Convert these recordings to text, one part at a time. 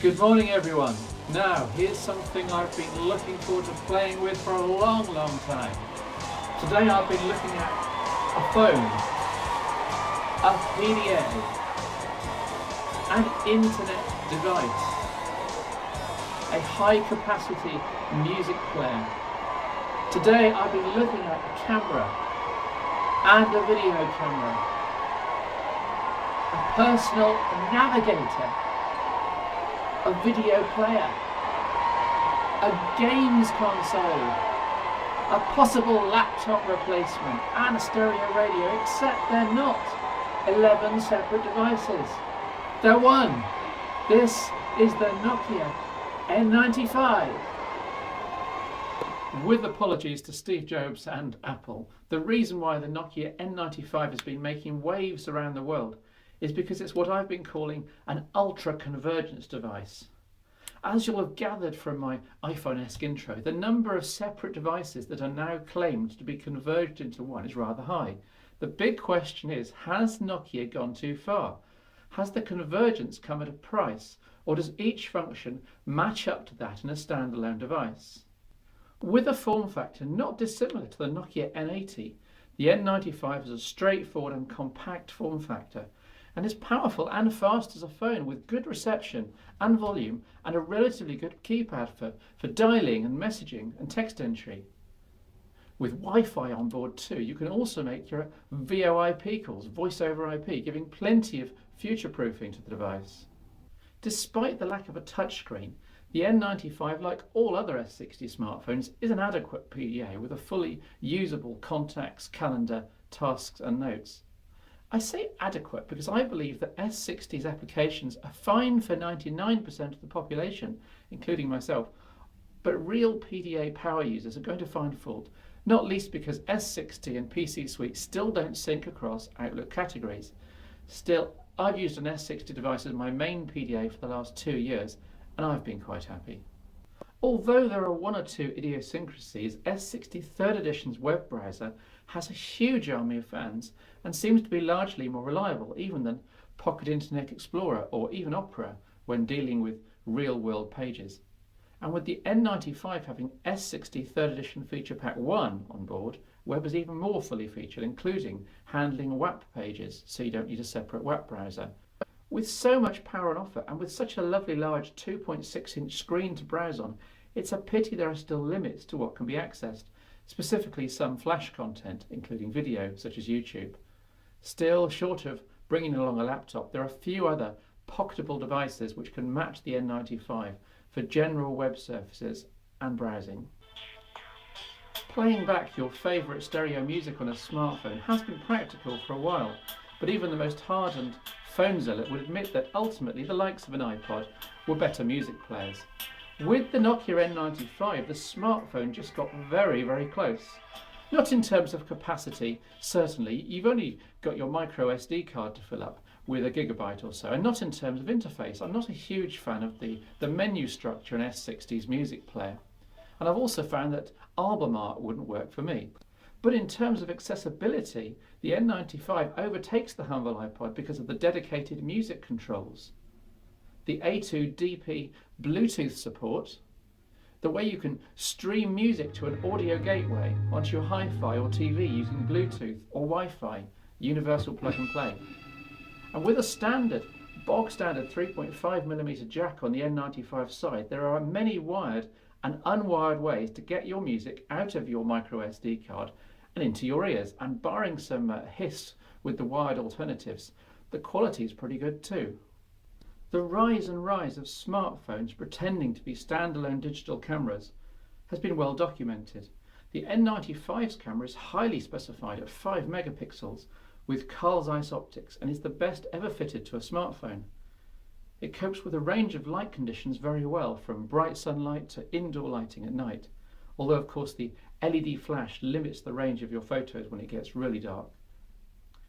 Good morning everyone. Now here's something I've been looking forward to playing with for a long time. Today I've been looking at a phone, a PDA, an internet device, a high capacity music player. Today I've been looking at a camera and a video camera, a personal navigator, a video player, a games console, a possible laptop replacement and a stereo radio, except they're not 11 separate devices. They're one. This is the Nokia N95. With apologies to Steve Jobs and Apple, the reason why the Nokia N95 has been making waves around the world is because it's what I've been calling an ultra-convergence device. As you'll have gathered from my iPhone-esque intro, the number of separate devices that are now claimed to be converged into one is rather high. The big question is, has Nokia gone too far? Has the convergence come at a price, or does each function match up to that in a standalone device? With a form factor not dissimilar to the Nokia N80, the N95 is a straightforward and compact form factor, and is powerful and fast as a phone with good reception and volume and a relatively good keypad for dialing and messaging and text entry. With Wi-Fi on board too, you can also make your VoIP calls, voice over IP, giving plenty of future-proofing to the device. Despite the lack of a touchscreen, the N95, like all other S60 smartphones, is an adequate PDA with a fully usable contacts, calendar, tasks and notes. I say adequate because I believe that S60's applications are fine for 99% of the population, including myself, but real PDA power users are going to find fault, not least because S60 and PC Suite still don't sync across Outlook categories. Still, I've used an S60 device as my main PDA for the last 2 years, and I've been quite happy. Although there are one or two idiosyncrasies, S60 3rd Edition's web browser has a huge army of fans and seems to be largely more reliable even than Pocket Internet Explorer or even Opera when dealing with real-world pages. And with the N95 having S60 3rd Edition Feature Pack 1 on board, web is even more fully featured, including handling WAP pages, so you don't need a separate WAP browser. With so much power on offer and with such a lovely large 2.6-inch screen to browse on, it's a pity there are still limits to what can be accessed, specifically some flash content, including video, such as YouTube. Still, short of bringing along a laptop, there are few other pocketable devices which can match the N95 for general web services and browsing. Playing back your favourite stereo music on a smartphone has been practical for a while, but even the most hardened phone zealot would admit that ultimately the likes of an iPod were better music players. With the Nokia N95, the smartphone just got very close. Not in terms of capacity, certainly, you've only got your micro SD card to fill up with a gigabyte or so, and not in terms of interface. I'm not a huge fan of the menu structure in S60's music player, and I've also found that album art wouldn't work for me. But in terms of accessibility, the N95 overtakes the humble iPod because of the dedicated music controls, the A2DP Bluetooth support, the way you can stream music to an audio gateway onto your hi-fi or TV using Bluetooth or Wi-Fi, universal plug and play. And with a bog standard 3.5mm jack on the N95 side, there are many wired and unwired ways to get your music out of your micro SD card and into your ears, and barring some hiss with the wired alternatives, the quality is pretty good too. The rise of smartphones pretending to be standalone digital cameras has been well documented. The N95's camera is highly specified at 5 megapixels with Carl Zeiss optics and is the best ever fitted to a smartphone. It copes with a range of light conditions very well, from bright sunlight to indoor lighting at night, although of course the LED flash limits the range of your photos when it gets really dark.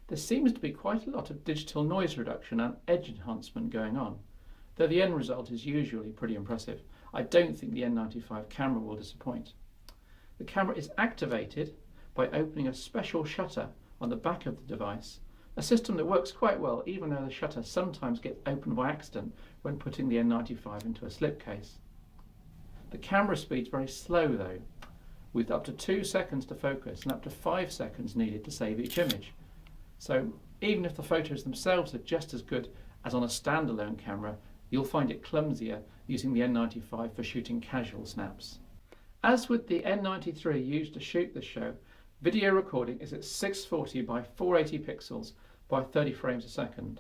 There seems to be quite a lot of digital noise reduction and edge enhancement going on, though the end result is usually pretty impressive. I don't think the N95 camera will disappoint. The camera is activated by opening a special shutter on the back of the device a system that works quite well even though the shutter sometimes gets opened by accident when putting the N95 into a slipcase. The camera speed's very slow though, with up to 2 seconds to focus and up to 5 seconds needed to save each image. So even if the photos themselves are just as good as on a standalone camera, you'll find it clumsier using the N95 for shooting casual snaps. As with the N93 used to shoot the show, video recording is at 640 by 480 pixels by 30 frames a second.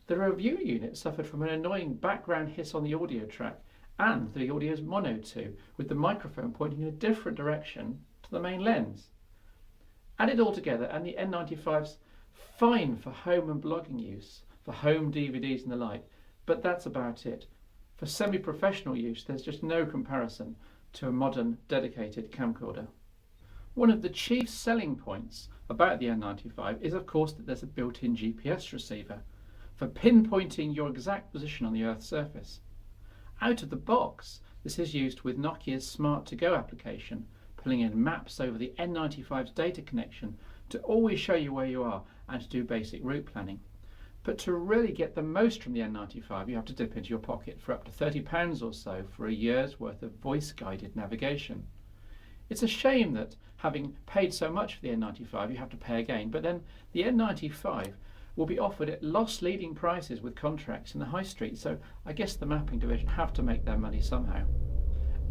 The review unit suffered from an annoying background hiss on the audio track, and the audio's mono too, with the microphone pointing in a different direction to the main lens. Add it all together and the N95's fine for home and blogging use, for home DVDs and the like, but that's about it. For semi-professional use, there's just no comparison to a modern dedicated camcorder. One of the chief selling points about the N95 is of course that there's a built-in GPS receiver for pinpointing your exact position on the Earth's surface. Out of the box, this is used with Nokia's Smart to Go application, pulling in maps over the N95's data connection to always show you where you are and to do basic route planning. But to really get the most from the N95, you have to dip into your pocket for up to £30 or so for a year's worth of voice-guided navigation. It's a shame that, having paid so much for the N95, you have to pay again, but then the N95 will be offered at loss-leading prices with contracts in the high street, so I guess the mapping division have to make their money somehow.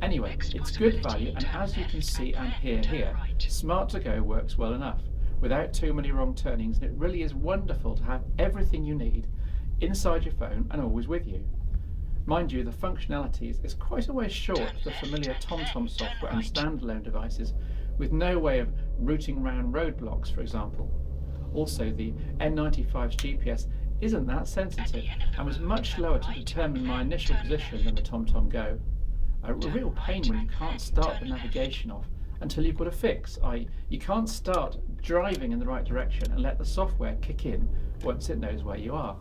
Anyway, it's good value, and as you can see and hear here, Smart to Go works well enough, without too many wrong turnings, and it really is wonderful to have everything you need inside your phone and always with you. Mind you, the functionality is quite a way short of the familiar TomTom software and standalone devices, with no way of routing around roadblocks, for example. Also, the N95's GPS isn't that sensitive and was much slower to determine my initial position than the TomTom Go. A real pain when you can't start the navigation off until you've got a fix, i.e. you can't start driving in the right direction and let the software kick in once it knows where you are.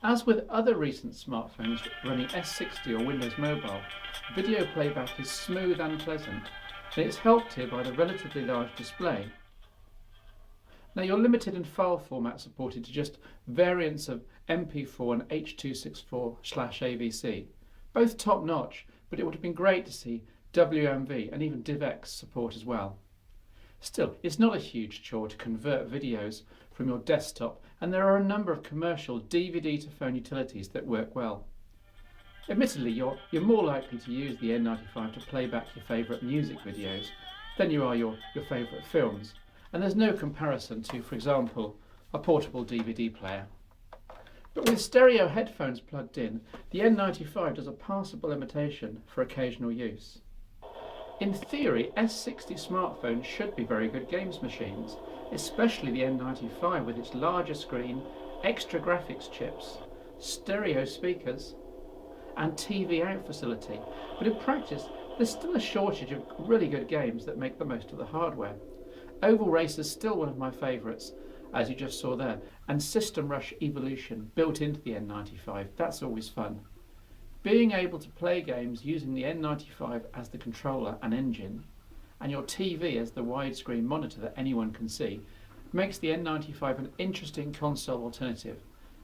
As with other recent smartphones running S60 or Windows Mobile, video playback is smooth and pleasant, and it's helped here by the relatively large display. Now you're limited in file format supported to just variants of MP4 and H.264/AVC, both top notch, but it would have been great to see WMV and even DivX support as well. Still, it's not a huge chore to convert videos from your desktop, and there are a number of commercial DVD to phone utilities that work well. Admittedly, you're more likely to use the N95 to play back your favourite music videos than you are your favourite films, and there's no comparison to, for example, a portable DVD player. But with stereo headphones plugged in, the N95 does a passable imitation for occasional use. In theory, S60 smartphones should be very good games machines, especially the N95 with its larger screen, extra graphics chips, stereo speakers, and TV out facility. But in practice, there's still a shortage of really good games that make the most of the hardware. Oval Racer is still one of my favourites, as you just saw there, and System Rush Evolution built into the N95, that's always fun. Being able to play games using the N95 as the controller and engine, and your TV as the widescreen monitor that anyone can see, makes the N95 an interesting console alternative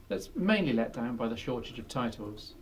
that's mainly let down by the shortage of titles.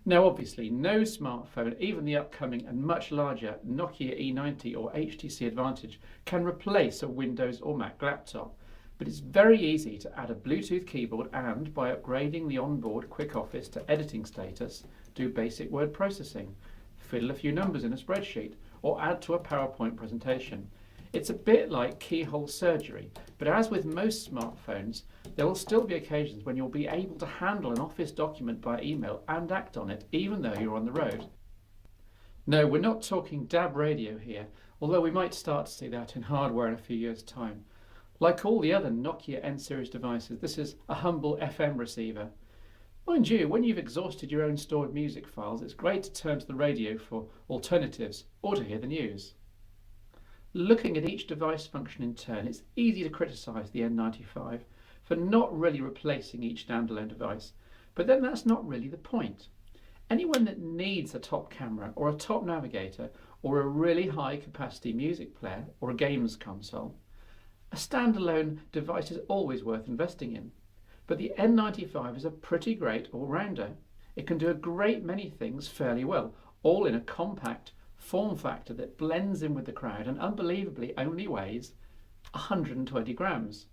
Now obviously, no smartphone, even the upcoming and much larger Nokia E90 or HTC Advantage, can replace a Windows or Mac laptop, but it's very easy to add a Bluetooth keyboard and, by upgrading the onboard Quick Office to editing status, do basic word processing, fiddle a few numbers in a spreadsheet, or add to a PowerPoint presentation. It's a bit like keyhole surgery, but as with most smartphones, there will still be occasions when you'll be able to handle an office document by email and act on it, even though you're on the road. No, we're not talking DAB radio here, although we might start to see that in hardware in a few years' time. Like all the other Nokia N series devices, this is a humble FM receiver. Mind you, when you've exhausted your own stored music files, it's great to turn to the radio for alternatives or to hear the news. Looking at each device function in turn, it's easy to criticise the N95 for not really replacing each standalone device, but then that's not really the point. Anyone that needs a top camera or a top navigator or a really high capacity music player or a games console A standalone device is always worth investing in, but the N95 is a pretty great all-rounder. It can do a great many things fairly well, all in a compact form factor that blends in with the crowd and unbelievably only weighs 120 grams.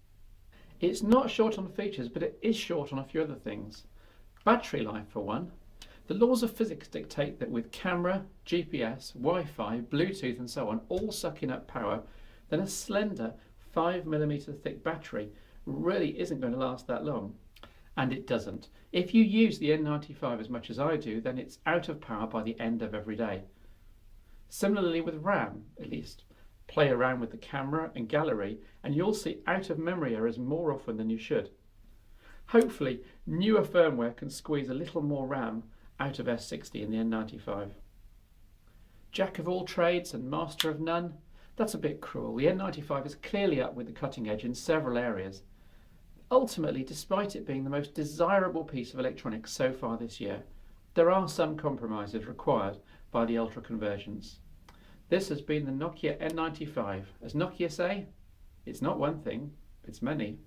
It's not short on features, but it is short on a few other things. Battery life, for one. The laws of physics dictate that with camera, GPS, Wi-Fi, Bluetooth and so on all sucking up power, then a slender 5mm thick battery really isn't going to last that long. And it doesn't. If you use the N95 as much as I do, then it's out of power by the end of every day. Similarly with RAM, at least. Play around with the camera and gallery and you'll see out of memory errors more often than you should. Hopefully, newer firmware can squeeze a little more RAM out of S60 in the N95. Jack of all trades and master of none? That's a bit cruel. The N95 is clearly up with the cutting edge in several areas. Ultimately, despite it being the most desirable piece of electronics so far this year, there are some compromises required by the ultra conversions. This has been the Nokia N95. As Nokia say, it's not one thing, it's many.